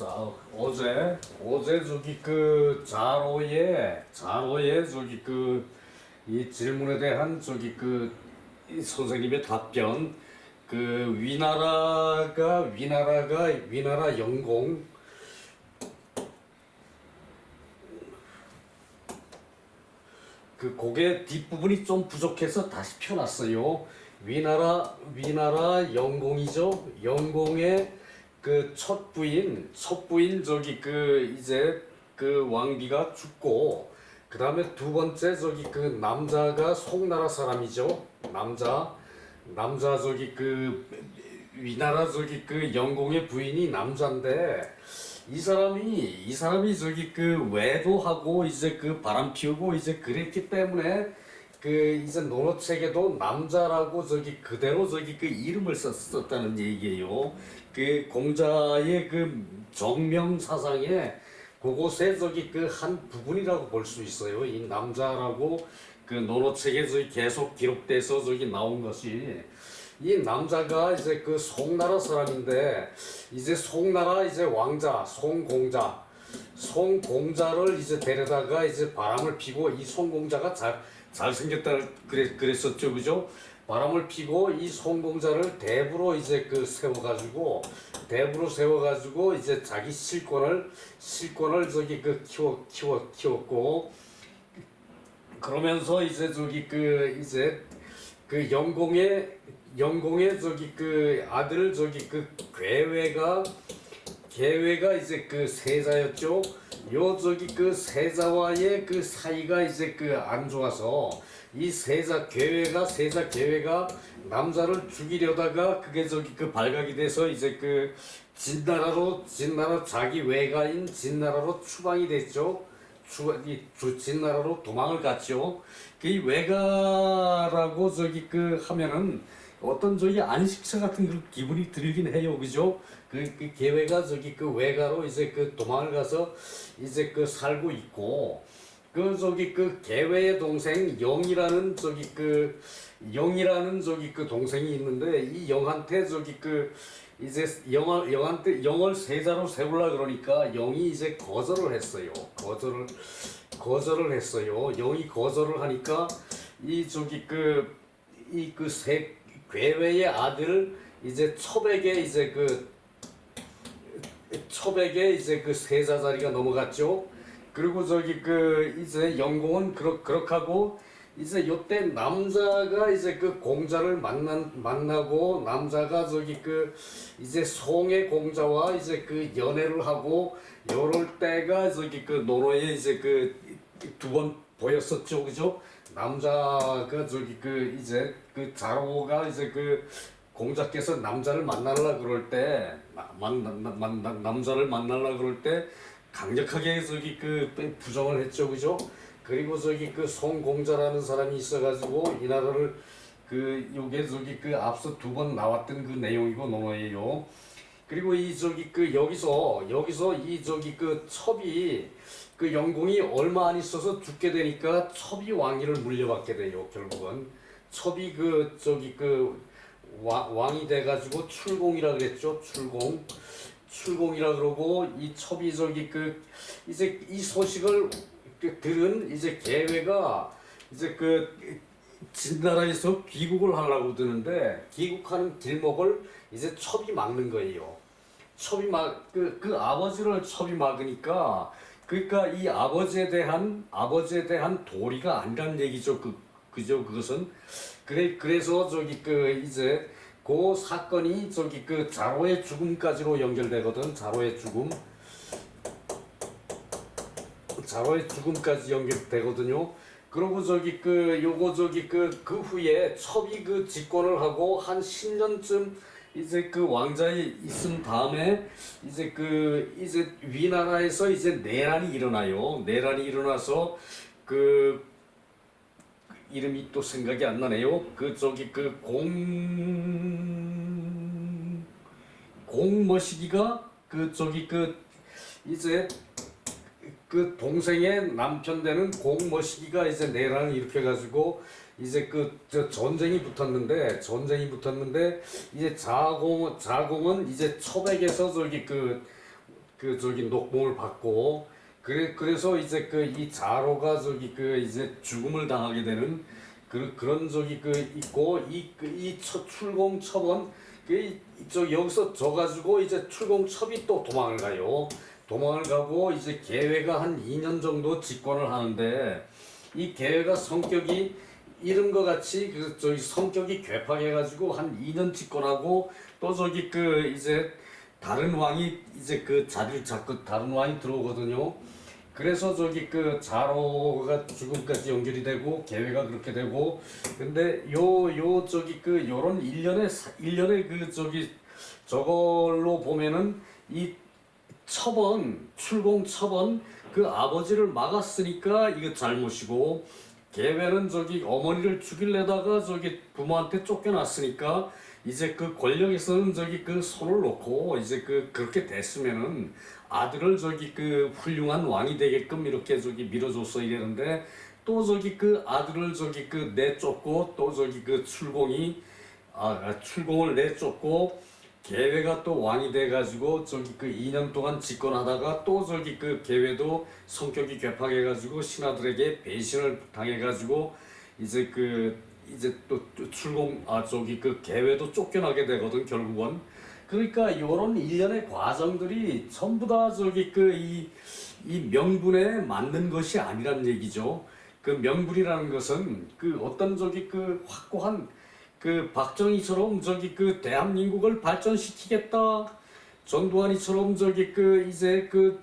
자, 어제 저기 그 자로의 저기 그 이 질문에 대한 저기 그 이 선생님의 답변, 그 위나라 영공, 그 곡의 뒷부분이 좀 부족해서 다시 펴놨어요. 위나라 영공이죠. 영공의 그 첫 부인 저기 그 이제 그 왕비가 죽고, 그 다음에 두 번째 저기 그 남자가 송나라 사람이죠. 남자 저기 그 위나라 저기 그 영공의 부인이 남자인데, 이 사람이 저기 그 외도하고 이제 그 바람 피우고 이제 그랬기 때문에 그 이제 논어책에도 남자라고 저기 그대로 저기 그 이름을 썼다는 얘기예요. 그 공자의 그 정명 사상에 그곳에 저기 그 한 부분이라고 볼 수 있어요. 이 남자라고 그 논어책에 저기 계속 기록돼서 저기 나온 것이, 이 남자가 이제 그 송나라 사람인데, 이제 송나라 이제 왕자 송공자를 이제 데려다가 이제 바람을 피고, 이 송공자가 잘생겼다 그랬었죠, 그죠? 바람을 피고 이 송공자를 대부로 이제 그 세워가지고 이제 자기 실권을 저기 그 키웠고, 그러면서 이제 저기 그 이제 그 영공의 저기 그 아들 저기 그 계외가 이제 그 세자였죠. 요 저기 그 세자와의 그 사이가 이제 그 안 좋아서 이 세자 계외가 남자를 죽이려다가 그게 저기 그 발각이 돼서 이제 그 진나라 자기 외가인 진나라로 추방이 됐죠. 진나라로 도망을 갔죠. 그 외가라고 저기 그 하면은 어떤 저기 안식처 같은 그런 기분이 들긴 해요, 그죠? 그 계획가 저기 그 외가로 이제 그 도망을 가서 이제 그 살고 있고, 그 저기 그 계외의 동생 영이라는 저기 그 동생이 있는데, 이 영한테 저기 그 이제 영한테 영을 세자로 세우려 그러니까 영이 이제 거절을 했어요. 거절을 했어요. 영이 거절을 하니까 이 저기 그 이 그 세 괴외의 아들 이제 첩에게 이제 그 세자 자리가 넘어갔죠. 그리고 저기 그 이제 영공은 그렇게 하고, 이제 요때 남자가 이제 그 공자를 만나고, 남자가 저기 그 이제 송의 공자와 이제 그 연애를 하고, 요럴 때가 저기 그 노노에 이제 그 두 번 보였었죠, 그죠? 남자가 저기 그 이제 그 자로가 이제 그 공자께서 남자를 만나려 그럴 때, 남자를 만나려 그럴 때 강력하게 저기 그 부정을 했죠, 그죠? 그리고 저기 그 송공자라는 사람이 있어가지고 이 나라를 그 요게 저기 그 앞서 두 번 나왔던 그 내용이고 논어예요. 그리고 이 저기 그 여기서 이 저기 그 첩이 그 영공이 얼마 안 있어서 죽게 되니까 첩이 왕위를 물려받게 돼요. 결국은 첩이 그 저기 그 왕이 돼가지고 출공이라 그랬죠. 출공이라 그러고, 이 첩이 저기 그 이제 이 소식을 들은 이제 계외가 이제 그 진나라에서 귀국을 하려고 드는데, 귀국하는 길목을 이제 첩이 막는 거예요. 그 아버지를 첩이 막으니까, 그러니까 이 아버지에 대한 도리가 안 간 얘기죠. 그죠? 그것은 그래서 저기 그 이제 그 사건이 저기 그 자로의 죽음까지로 연결되거든. 자로의 죽음까지 연결되거든요. 그리고 저기 그 요거 저기 그 후에 첩이 그 집권을 하고 한 10년쯤 이제 그 왕자에 있은 다음에 이제 위나라에서 이제 내란이 일어나요. 내란이 일어나서 그 이름이 또 생각이 안 나네요. 그 저기 그 공머시기가 그 저기 그 이제 그 동생의 남편 되는 공머시기가 이제 내란을 일으켜가지고 이제 그 전쟁이 붙었는데 이제 자공은 이제 첩에게서 저기 그 저기 녹봉을 받고 그래서 이제 그 이 자로가 저기 그 이제 죽음을 당하게 되는 그런 저기 그 있고 이 출공첩은 저 여기서 져 가지고 이제 출공첩이 또 도망을 가요. 도망을 가고 이제 계회가 한 2년 정도 집권을 하는데 이 계회가 성격이 이름과 같이 그 저기 성격이 괴팍해 가지고 한 2년 집권하고 또 저기 그 이제 다른 왕이 이제 그 자리를 잡고 다른 왕이 들어오거든요. 그래서 저기 그 자로가 죽음까지 연결이 되고 계회가 그렇게 되고 근데 요 저기 그 요런 일련의 그 저기 저걸로 보면은 이 첩은 출공 첩은 그 아버지를 막았으니까 이거 잘못이고 계회는 저기 어머니를 죽이려다가 저기 부모한테 쫓겨났으니까 이제 그 권력에서는 저기 그 손을 놓고 이제 그렇게 됐으면은 아들을 저기 그 훌륭한 왕이 되게끔 이렇게 저기 밀어줬어야 되는데 또 저기 그 아들을 저기 그 내쫓고 또 저기 그 출공을 내쫓고 계회가 또 왕이 돼가지고 저기 그 2년 동안 집권하다가 또 저기 그 계회도 성격이 괴팍해가지고 신하들에게 배신을 당해가지고 이제 또 저기 그 계회도 쫓겨나게 되거든 결국은. 그러니까 요런 일련의 과정들이 전부 다 저기 그 이 명분에 맞는 것이 아니란 얘기죠. 그 명분이라는 것은 그 어떤 저기 그 확고한 그 박정희처럼 저기 그 대한민국을 발전시키겠다. 전두환이처럼 저기 그 이제 그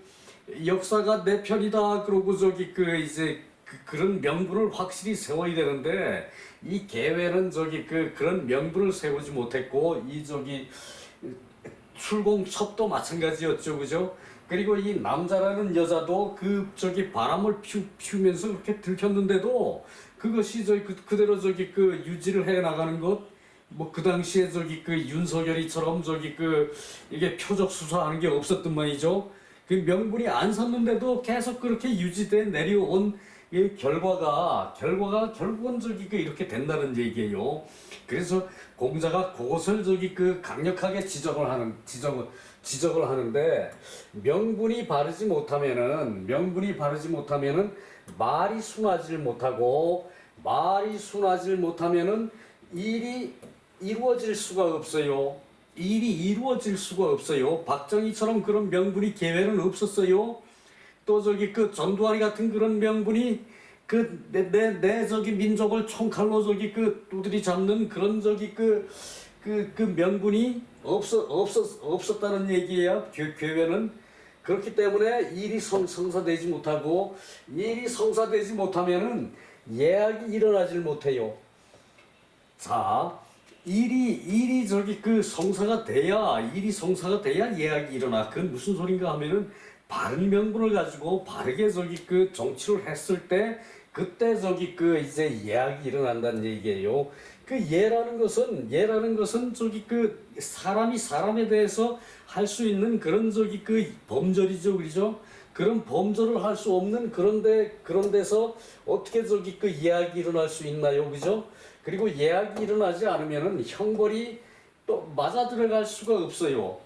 역사가 내 편이다. 그러고 저기 그 이제 그런 명분을 확실히 세워야 되는데 이 계회는 저기 그런 명분을 세우지 못했고 이 저기 출공첩도 마찬가지였죠, 그죠? 그리고 이 남자라는 여자도 그 저기 바람을 피우면서 그렇게 들켰는데도 그것이 저기 그대로 저기 그 유지를 해 나가는 것, 뭐 그 당시에 저기 그 윤석열이처럼 저기 그 이게 표적 수사하는 게 없었던 말이죠. 그 명분이 안 섰는데도 계속 그렇게 유지돼 내려온 이 결과가 결국은 저기 그 이렇게 된다는 얘기예요. 그래서 공자가 그것을 저기 그 강력하게 지적을 하는데 명분이 바르지 못하면은 말이 순하지를 못하면은 일이 이루어질 수가 없어요. 박정희처럼 그런 명분이 계회는 없었어요. 또 저기 그 전두환이 같은 그런 명분이 그 내 저기 민족을 총칼로 저기 그 두드리 잡는 그런 저기 그 명분이 없었다는 얘기예요. 교회는 그렇기 때문에 일이 성사되지 못하면은 예약이 일어나질 못해요. 자, 일이 저기 그 성사가 돼야 예약이 일어나. 그건 무슨 소린가 하면은 바른 명분을 가지고 바르게 저기 그 정치를 했을 때 그때 저기 그 이제 예약이 일어난다는 얘기예요. 그 예라는 것은 저기 그 사람이 사람에 대해서 할 수 있는 그런 저기 그 범절이죠, 그죠? 그런 범절을 할 수 없는 그런 데서 어떻게 저기 그 예약이 일어날 수 있나요, 그죠? 그리고 예약이 일어나지 않으면은 형벌이 또 맞아 들어갈 수가 없어요.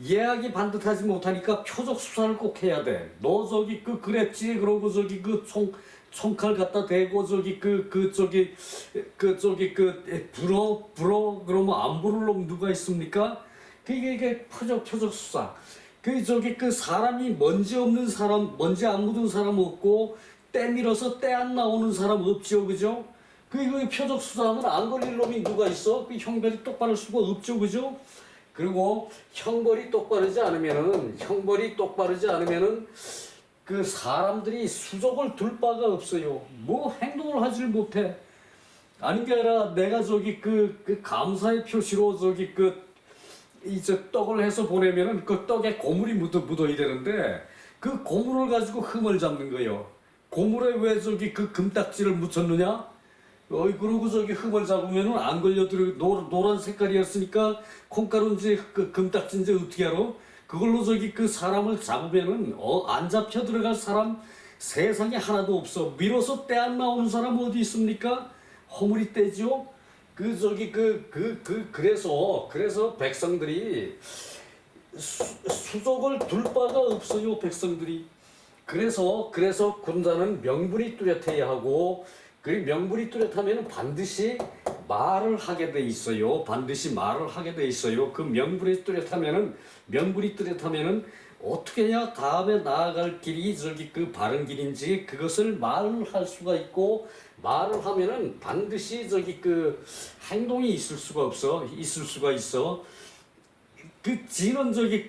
예약이 반듯하지 못하니까 표적 수사를 꼭 해야 돼. 너 저기 그랬지? 그러고 저기 총칼 갖다 대고 저기 불어 그러면 안 부를 놈 누가 있습니까? 이게 표적 수사. 사람이 먼지 없는 사람, 먼지 안 묻은 사람 없고 때 밀어서 때 안 나오는 사람 없죠, 그죠? 표적 수사하면 안 걸릴 놈이 누가 있어? 형벌이 똑바를 수가 없죠, 그죠? 그리고 형벌이 똑바르지 않으면은 그 사람들이 수족을 둘 바가 없어요. 뭐 행동을 하질 못해. 아닌 게 아니라 내가 저기 그 감사의 표시로 저기 이제 떡을 해서 보내면은 그 떡에 고물이 묻어야 되는데 그 고물을 가지고 흠을 잡는 거예요. 고물에 왜 저기 그 금딱지를 묻혔느냐? 그러고 저기 흠을 잡으면은 안 걸려들어. 노란 색깔이었으니까 콩가루인지 그 금딱지인지 어떻게 알아? 그걸로 저기 그 사람을 잡으면은 안 잡혀 들어갈 사람 세상에 하나도 없어. 밀어서 때 안 나오는 사람 어디 있습니까? 허물이 떼죠. 그래서 백성들이 수족을 둘 바가 없어요, 백성들이. 그래서 군자는 명분이 뚜렷해야 하고, 그 명분이 뚜렷하면 반드시 말을 하게 돼 있어요. 반드시 말을 하게 돼 있어요. 그 명분이 뚜렷하면은 어떻게 해야 다음에 나아갈 길이 저기 그 바른 길인지 그것을 말을 할 수가 있고, 말을 하면은 반드시 저기 그 행동이 있을 수가 있어. 그 지는 저기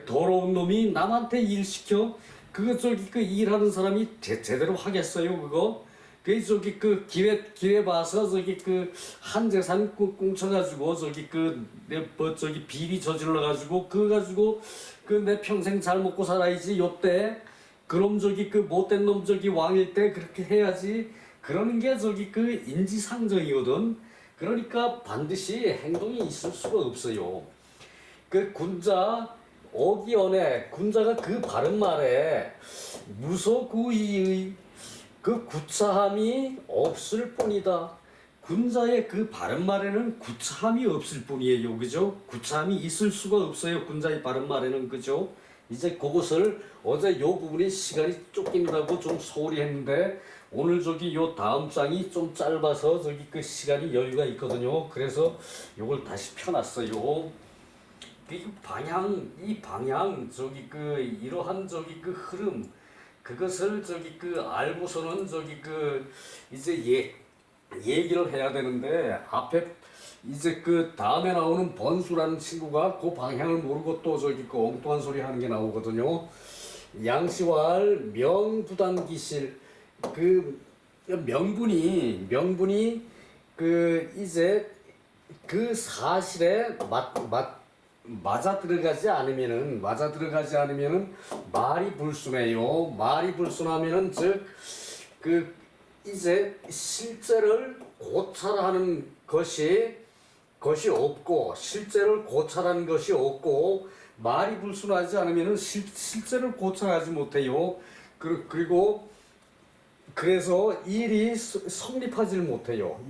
더러운 놈이 남한테 일 시켜. 그거 저기 그 일하는 사람이 제대로 하겠어요, 그거? 그 저기 그 기회 봐서 저기 그 한 재산 꽁쳐가지고 저기 그내뭐 저기 비리 저질러가지고 그거 가지고 그 내 평생 잘 먹고 살아야지 요때. 그럼 저기 그 못된 놈 저기 왕일 때 그렇게 해야지. 그러는 게 저기 그 인지상정이거든. 그러니까 반드시 행동이 있을 수가 없어요. 그 군자 어기언에 군자가 그 바른 말에 무소구의의 그 구차함이 없을 뿐이다. 군자의 그 바른 말에는 구차함이 없을 뿐이에요, 그죠? 구차함이 있을 수가 없어요, 군자의 바른 말에는, 그죠? 이제 그것을 어제 요 부분이 시간이 쫓긴다고 좀 소홀히 했는데 오늘 저기 요 다음 장이 좀 짧아서 저기 그 시간이 여유가 있거든요. 그래서 요걸 다시 펴놨어요. 이 방향 저기 그 이러한 저기 그 흐름 그것을 저기 그 알고서는 저기 그 이제 얘기를 해야 되는데 앞에 이제 그 다음에 나오는 번수라는 친구가 그 방향을 모르고 또 저기 그 엉뚱한 소리 하는 게 나오거든요. 양시왈 명부단기실 그 명분이 그 이제 그 사실에 맞아 들어가지 않으면은 말이 불순해요. 말이 불순하면은 즉 그 이제 실제를 고찰하는 것이 없고 실제를 고찰하는 것이 없고 말이 불순하지 않으면은 실제를 고찰하지 못해요. 그리고 그래서 일이 성립하지를 못해요.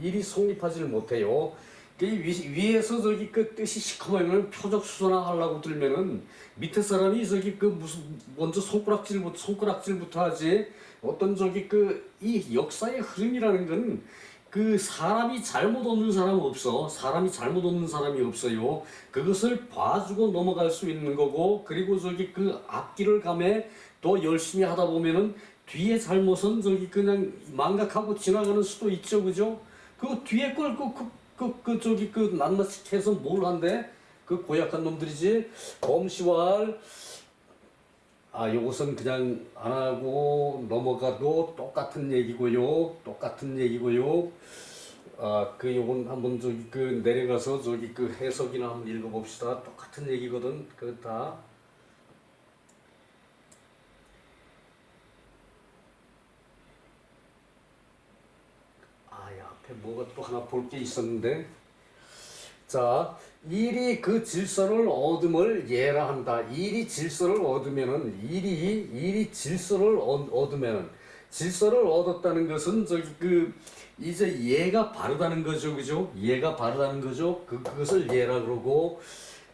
그 위에서 저기 그 뜻이 시커매면 표적 수선화 하려고 들면은 밑에 사람이 저기 그 무슨 먼저 손가락질부터 하지. 어떤 저기 그 이 역사의 흐름이라는 건 그 사람이 잘못 없는 사람이 없어요. 그것을 봐주고 넘어갈 수 있는 거고, 그리고 저기 그 앞길을 가매 또 열심히 하다 보면은 뒤에 잘못은 저기 그냥 망각하고 지나가는 수도 있죠, 그죠? 그 뒤에 걸 저기 그 낱낱이 해서 뭘 한대? 그 고약한 놈들이지. 범시왈 요것은 그냥 안 하고 넘어가도 똑같은 얘기고요. 그 요건 한번 저기 그 내려가서 저기 그 해석이나 한번 읽어봅시다. 똑같은 얘기거든. 그 다. 앞에 뭐가 또 하나 볼 게 있었는데. 자, 일이 그 질서를 얻음을 예라 한다. 일이 질서를 얻었다는 것은 저기 그 이제 예가 바르다는 거죠, 그죠? 그것을 예라 그러고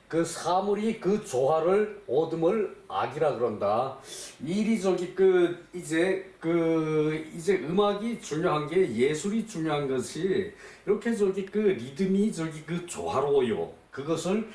그 사물이 그 조화를 얻음을 악이라 그런다. 일이 저기 이제 음악이 중요한 게 예술이 중요한 것이 이렇게 저기 그 리듬이 저기 그 조화로워요. 그것을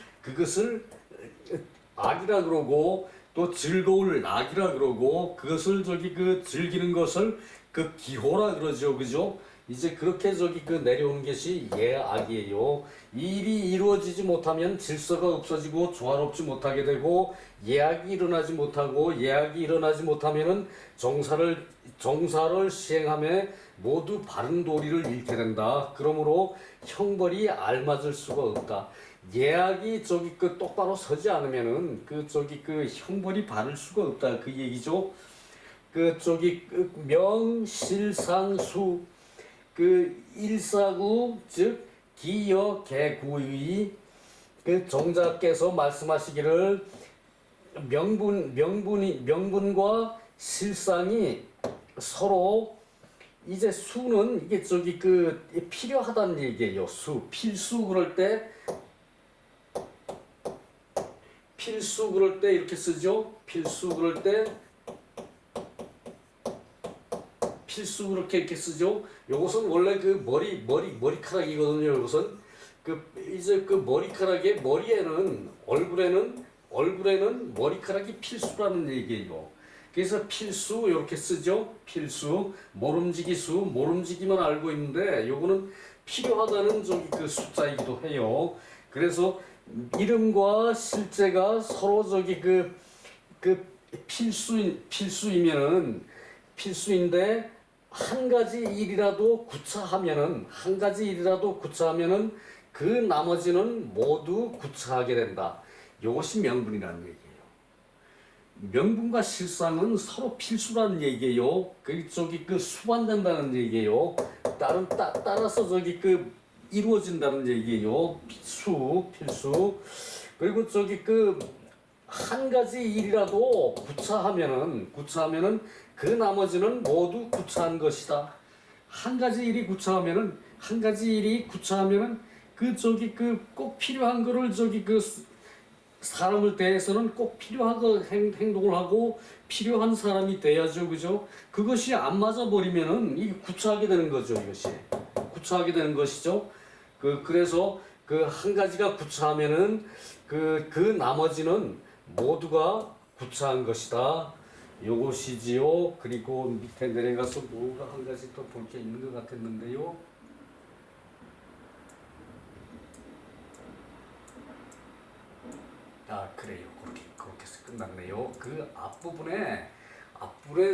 악이라 그러고 또 즐거울 악이라 그러고 그것을 저기 그 즐기는 것을 그 기호라 그러죠, 그죠? 이제 그렇게 저기 그 내려오는 것이 예악이에요. 일이 이루어지지 못하면 질서가 없어지고 조화롭지 못하게 되고 예악이 일어나지 못하면은 정사를 시행함에 모두 바른 도리를 잃게 된다. 그러므로 형벌이 알맞을 수가 없다. 예악이 저기 그 똑바로 서지 않으면은 그 저기 그 형벌이 바를 수가 없다. 그 얘기죠. 그 저기 그 명실상수 그 일사구 즉 기여 개구의 그 정자께서 말씀하시기를 명분과 실상이 서로 이제 수는 이게 저기 그 필요하다는 얘기예요. 필수 그럴 때 필수 그럴 때 이렇게 쓰죠. 필수 그럴 때 필수 그렇게 이렇게 쓰죠. 요것은 원래 그 머리카락이거든요. 요것은 이제 그 머리카락의 얼굴에는 머리카락이 필수라는 얘기예요. 그래서 필수 이렇게 쓰죠. 필수 모름지기만 알고 있는데 요거는 필요하다는 저기 그 숫자이기도 해요. 그래서 이름과 실제가 서로 저기 그 필수인데 한 가지 일이라도 구차하면은 그 나머지는 모두 구차하게 된다. 이것이 명분이라는 얘기예요. 명분과 실상은 서로 필수라는 얘기예요. 그 수반된다는 얘기예요. 따라서 저기 그 이루어진다는 얘기예요. 필수. 그리고 저기 그 한 가지 일이라도 구차하면은 그 나머지는 모두 구차한 것이다. 한 가지 일이 구차하면은 그 저기 그 꼭 필요한 거를 저기 그 사람을 대해서는 꼭 필요한 행동을 하고 필요한 사람이 돼야죠, 그죠? 그것이 안 맞아 버리면은 이게 구차하게 되는 거죠, 이것이 구차하게 되는 것이죠. 그래서 그 한 가지가 구차하면은 그 나머지는 모두가 구차한 것이다. 요것이지요. 그리고 밑에 내려가서 뭐가 한 가지 더 볼 게 있는 것 같았는데요. 그래요. 그렇게 해서 끝났네요. 그 앞부분에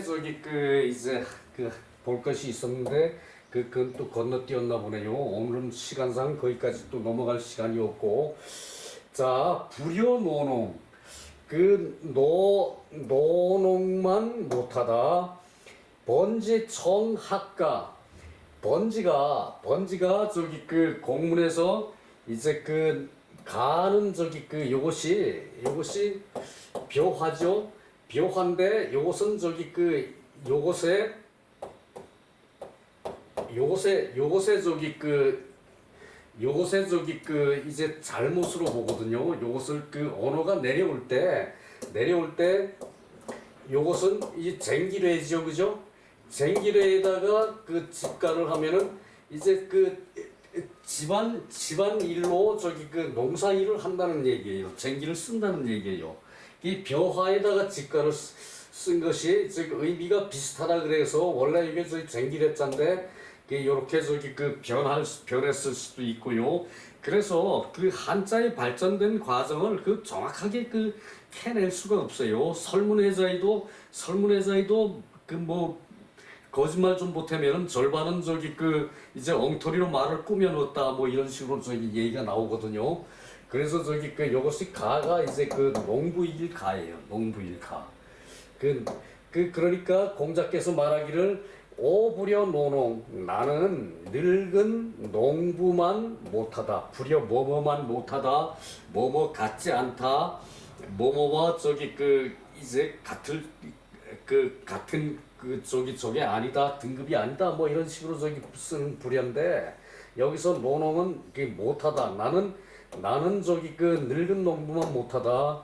저기 이제 볼 것이 있었는데 그건 또 건너뛰었나 보네요. 오늘은 시간상 거기까지 또 넘어갈 시간이 없고. 자, 불효노농. 노농만 못하다. 번지청학가. 번지가 저기 공문에서 이제 가는 저기 요것이 묘화죠. 묘화인데 요것은 저기 요것에 저기 이제 잘못으로 보거든요. 요것을 언어가 내려올 때 요것은 이 쟁기례죠, 그죠? 쟁기례에다가 직가를 하면은 이제 집안 일로 저기 농사 일을 한다는 얘기예요. 쟁기를 쓴다는 얘기예요. 이 벼화에다가 직가를 쓴 것이 즉 의미가 비슷하다 그래서 원래 이게 저기 쟁기례자인데 이렇게 저기 변했을 수도 있고요. 그래서 한자의 발전된 과정을 정확하게 캐낼 수가 없어요. 설문회자에도 거짓말 좀 보태면은 절반은 저기 이제 엉터리로 말을 꾸며 넣었다 뭐 이런 식으로 저기 얘기가 나오거든요. 그래서 저기 요것이 가가 이제 농부일 가예요. 농부일 가. 그러니까 공자께서 말하기를 오부려 노농 나는 늙은 농부만 못하다. 부려 뭐뭐만 못하다. 뭐뭐 같지 않다. 뭐뭐와 저기 이제 같은 저게 아니다. 등급이 아니다. 뭐 이런 식으로 저기 쓰는 불연데 여기서 노농은 못하다. 나는 저기 늙은 농부만 못하다.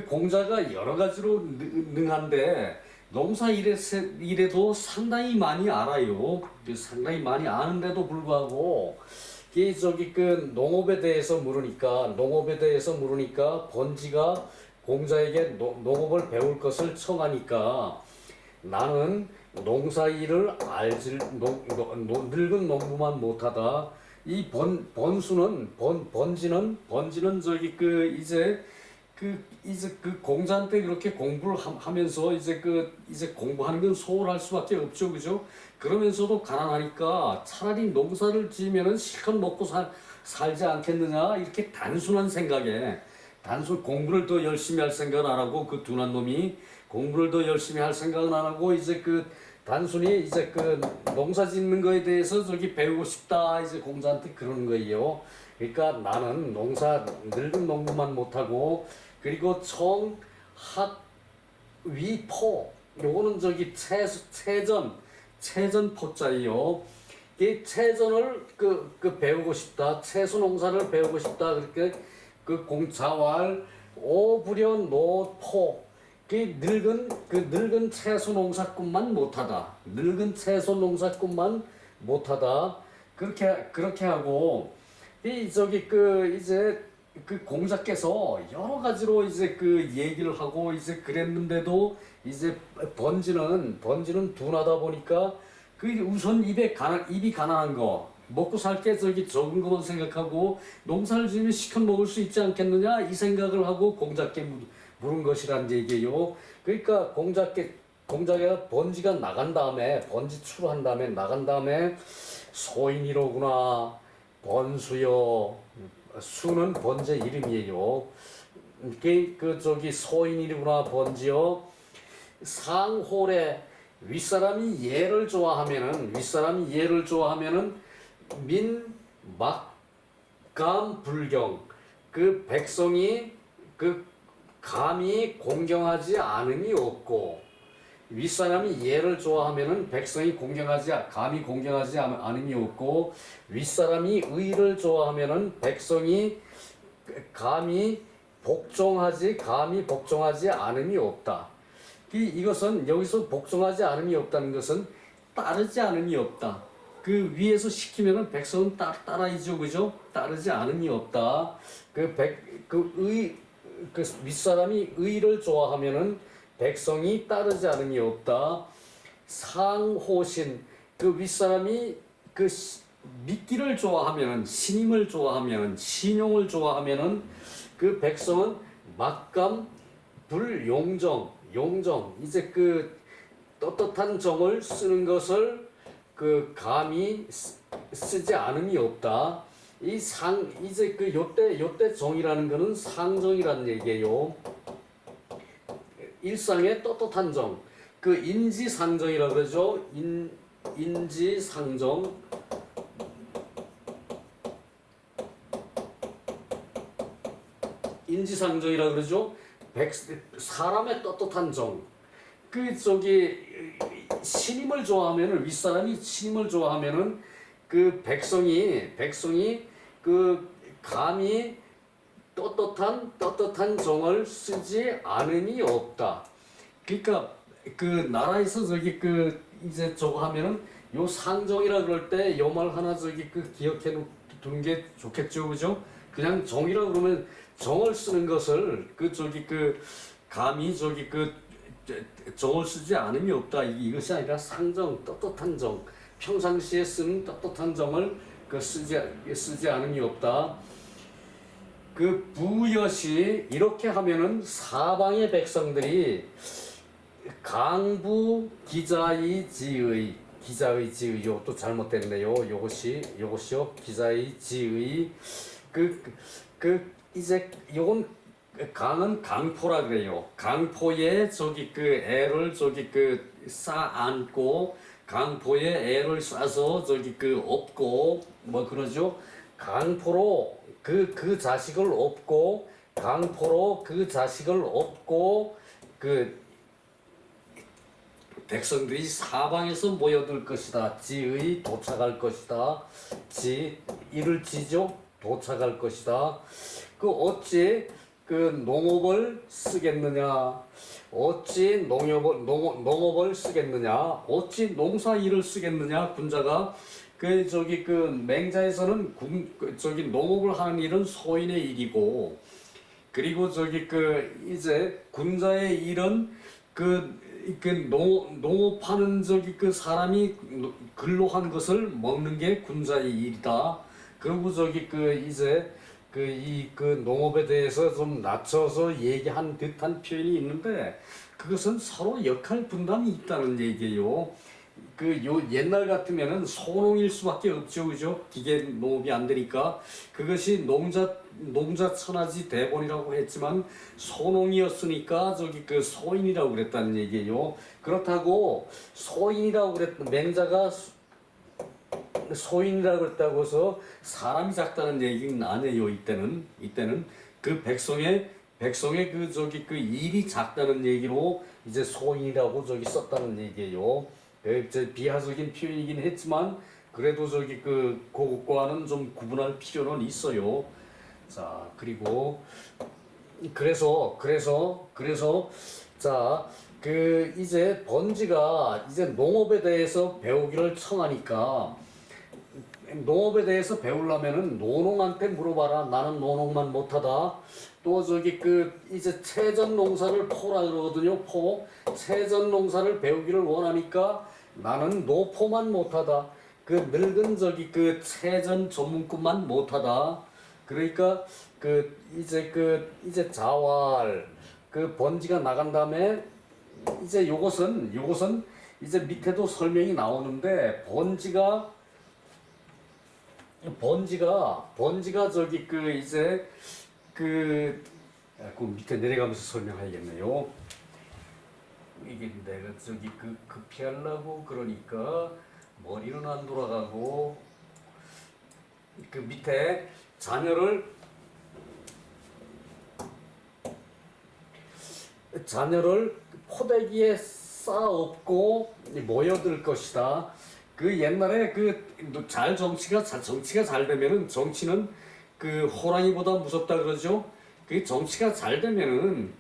공자가 여러 가지로 능한데 농사 일에도 상당히 많이 알아요. 상당히 많이 아는데도 불구하고 저기 농업에 대해서 물으니까 번지가 공자에게 농업을 배울 것을 청하니까 나는 농사 일을 늙은 농부만 못하다. 이 번지는 저기 이제 공자한테 그렇게 공부를 하면서 이제 공부하는 건 소홀할 수밖에 없죠, 그죠? 그러면서도 가난하니까 차라리 농사를 지으면은 실컷 먹고 살지 않겠느냐 이렇게 단순한 생각에 공부를 더 열심히 할 생각은 안 하고 둔한 놈이 공부를 더 열심히 할 생각은 안 하고 이제 단순히 이제 농사 짓는 거에 대해서 저기 배우고 싶다 이제 공자한테 그러는 거예요. 그러니까 나는 늙은 농부만 못하고 그리고 청학위포 요거는 저기 채전 포자예요. 이 채전을 배우고 싶다. 채수 농사를 배우고 싶다. 그렇게 자활 오부려 노포. 늙은 채소 농사꾼만 못하다. 늙은 채소 농사꾼만 못하다. 그렇게 하고 이제 그 공자께서 여러 가지로 이제 그 얘기를 하고 이제 그랬는데도 이제 번지는 둔하다 보니까 그 우선 입이 가난한 거 먹고 살 게 적은 것만 생각하고 농사를 지으면 시켜 먹을 수 있지 않겠느냐 이 생각을 하고 공자께 물은 것이란 얘기예요. 그러니까 공자가 번지가 나간 다음에 번지 출한 다음에 나간 다음에 소인이로구나 번수요. 수는 번제 이름이에요. 소인이구나 번지요. 상홀에 윗사람이 얘를 좋아하면은 민막감 불경 그 백성이 그 감히 공경하지 않음이 없고 윗사람이 얘를 좋아하면은 백성이 감히 공경하지 않음이 없고 윗사람이 의를 좋아하면은 백성이 감히 복종하지 않음이 없다. 이것은 여기서 복종하지 않음이 없다는 것은 따르지 않음이 없다. 그 위에서 시키면은 백성은 따라야죠, 그죠? 따르지 않음이 없다. 윗사람이 의를 좋아하면은 백성이 따르지 않음이 없다. 상호신 그 윗사람이 믿기를 좋아하면은 신임을 좋아하면은 신용을 좋아하면은 그 백성은 막감 불용정 이제 그 떳떳한 정을 쓰는 것을 그 감히 쓰지 않음이 없다. 이제 그 요때 정이라는 것은 상정이라는 얘기예요. 일상의 떳떳한 정, 그 인지상정이라 그러죠. 인지상정. 인지상정이라 그러죠. 사람의 떳떳한 정. 신임을 좋아하면은 윗사람이 신임을 좋아하면은 그 백성이 그 감히 떳떳한 정을 쓰지 않음이 없다. 그러니까 그 나라에서 이제 저거 하면은 요 상정이라 그럴 때 요 말 하나 기억해 두는 게 좋겠죠, 그죠? 그냥 정이라 그러면 정을 쓰는 것을 감히 정을 쓰지 않음이 없다. 이것이 아니라 상정, 떳떳한 정, 평상시에 쓰는 떳떳한 정을 쓰지 않음이 없다. 그 부여시 이렇게 하면은 사방의 백성들이 강부 기자의 지의 또 잘못됐네요. 요것이요 기자의 지의 이제 요건 강은 강포라 그래요. 강포에 애를 쌓안고 강포에 애를 싸서 업고 뭐 그러죠. 강포로 그 자식을 업고 백성들이 사방에서 모여들 것이다. 지의 도착할 것이다. 이를 지죠. 도착할 것이다. 어찌 농업을 쓰겠느냐? 어찌 농업을 쓰겠느냐? 어찌 농사 일을 쓰겠느냐? 군자가 맹자에서는 농업을 하는 일은 소인의 일이고, 그리고 이제 군자의 일은 농업하는 사람이 근로한 것을 먹는 게 군자의 일이다. 그리고 이제 농업에 대해서 좀 낮춰서 얘기한 듯한 표현이 있는데, 그것은 서로 역할 분담이 있다는 얘기예요. 옛날 같으면은 소농일 수밖에 없죠, 그죠? 기계 농업이 안 되니까. 그것이 농자 천하지 대본이라고 했지만 소농이었으니까 소인이라고 그랬다는 얘기예요. 그렇다고 맹자가 소인이라고 그랬다고 해서 사람이 작다는 얘기는 아니에요. 이때는 그 백성의 일이 작다는 얘기로 이제 소인이라고 썼다는 얘기예요. 비하적인 표현이긴 했지만 그래도 그것과는 좀 구분할 필요는 있어요. 자, 그리고 그래서 자, 그 이제 번지가 이제 농업에 대해서 배우기를 청하니까 농업에 대해서 배우려면은 노농한테 물어봐라. 나는 노농만 못하다. 또 저기 그 이제 채전 농사를 포라 그러거든요. 포. 채전 농사를 배우기를 원하니까 나는 노포만 못하다. 그 늙은 저기 그 채전 전문급만 못하다. 그러니까 그 이제 자활 그 번지가 나간 다음에 이제 요것은 이제 밑에도 설명이 나오는데 번지가 저기 그 이제 그 밑에 내려가면서 설명하겠네요. 이게 내가 저기 그 급히하려고 그러니까 머리는 안 돌아가고 그 밑에 자녀를 포대기에 쌓아엎고 모여들 것이다. 그 옛날에 정치가 잘 되면은 정치는 그 호랑이보다 무섭다 그러죠. 정치가 잘 되면은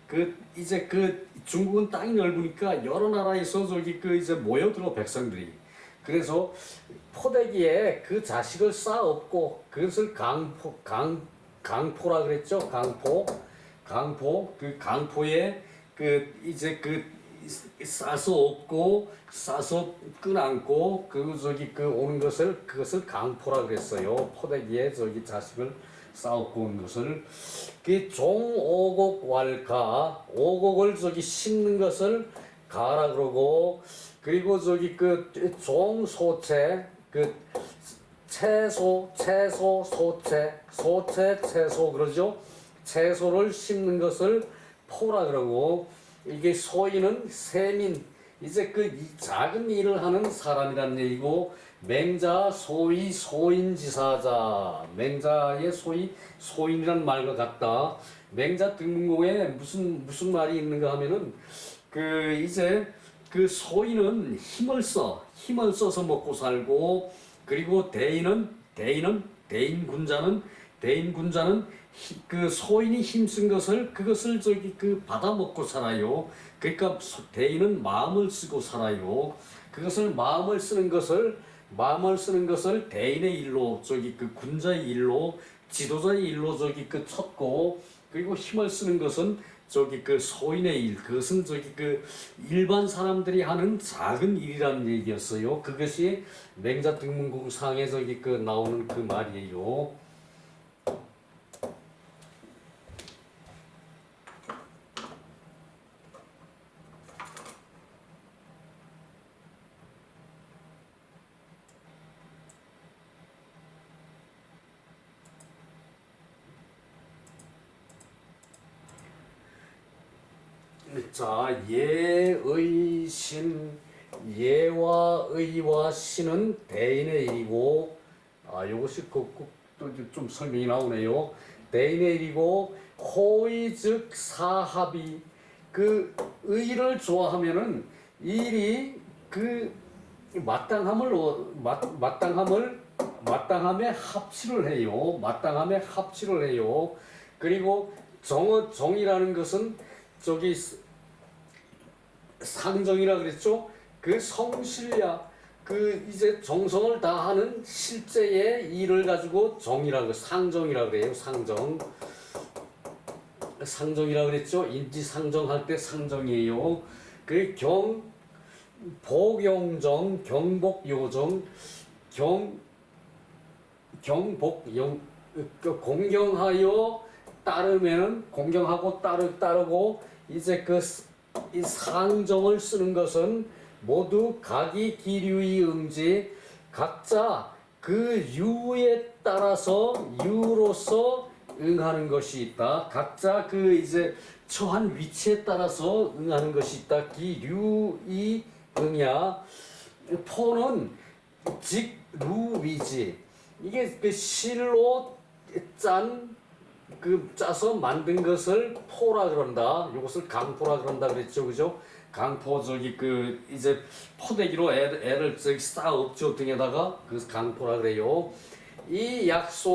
그 이제 그 중국은 땅이 넓으니까 여러 나라에서 저기 그 이제 모여들어 백성들이. 그래서 포대기에 그 자식을 쌓아엎고 그것을 강포라 그랬죠. 강포 그 강포에 그 이제 그 싸서 업고 싸서 끈안고 그 저기 그 오는 것을 그것을 강포라 그랬어요. 포대기에 저기 자식을 싸업고 온 것을 그 종오곡 왈가 오곡을 저기 심는 것을 가라 그러고 그리고 저기 그 종소채 그 채소 그러죠. 채소를 심는 것을 포라 그러고 이게 소인은 세민 이제 그 작은 일을 하는 사람이란 얘기고 맹자 소위 소인지사자 맹자의 소위 소인이란 말과 같다. 맹자 등문공에 무슨 말이 있는가 하면은 그 이제 그 소인은 힘을 써서 먹고 살고 그리고 대인군자는 그 소인이 힘쓴 그것을 저기 그 받아 먹고 살아요. 그러니까 대인은 마음을 쓰고 살아요. 그것을 마음을 쓰는 것을 대인의 일로 저기 그 군자의 일로 지도자의 일로 저기 그 쳤고 그리고 힘을 쓰는 것은 저기 그 소인의 일 그것은 저기 그 일반 사람들이 하는 작은 일이라는 얘기였어요. 그것이 맹자 등문공상에 저기 그 나오는 그 말이에요. 자, 예와 의와 신은 대인의 일이고, 요것이 좀 설명이 나오네요. 대인의 일이고, 호의 즉 사합이, 그 의를 좋아하면은 일이 그 마땅함에 합치를 해요. 그리고 정이라는 것은 저기 상정이라 그랬죠. 그 성실야 그 이제 정성을 다하는 실제의 일을 가지고 상정이라 그래요. 상정이라 그랬죠. 인지상정할 때 상정이에요. 그 복용정 경복요정 경복용 공경하여 따르면은 공경하고 따르고 이제 이 상정을 쓰는 것은 모두 각이 기류의 응지 각자 그 유에 따라서 유로서 응하는 것이 있다. 각자 그 이제 처한 위치에 따라서 응하는 것이 있다. 기류의 응야 포는 직루위지 이게 그 실로 짜서 만든 것을 포라 그런다. 이것을 강포라 그런다 그랬죠, 그죠? 강포 저기 그 이제 포대기로 애를 저기 쌓아 엎죠 등에다가 그래서 강포라 그래요. 이 약소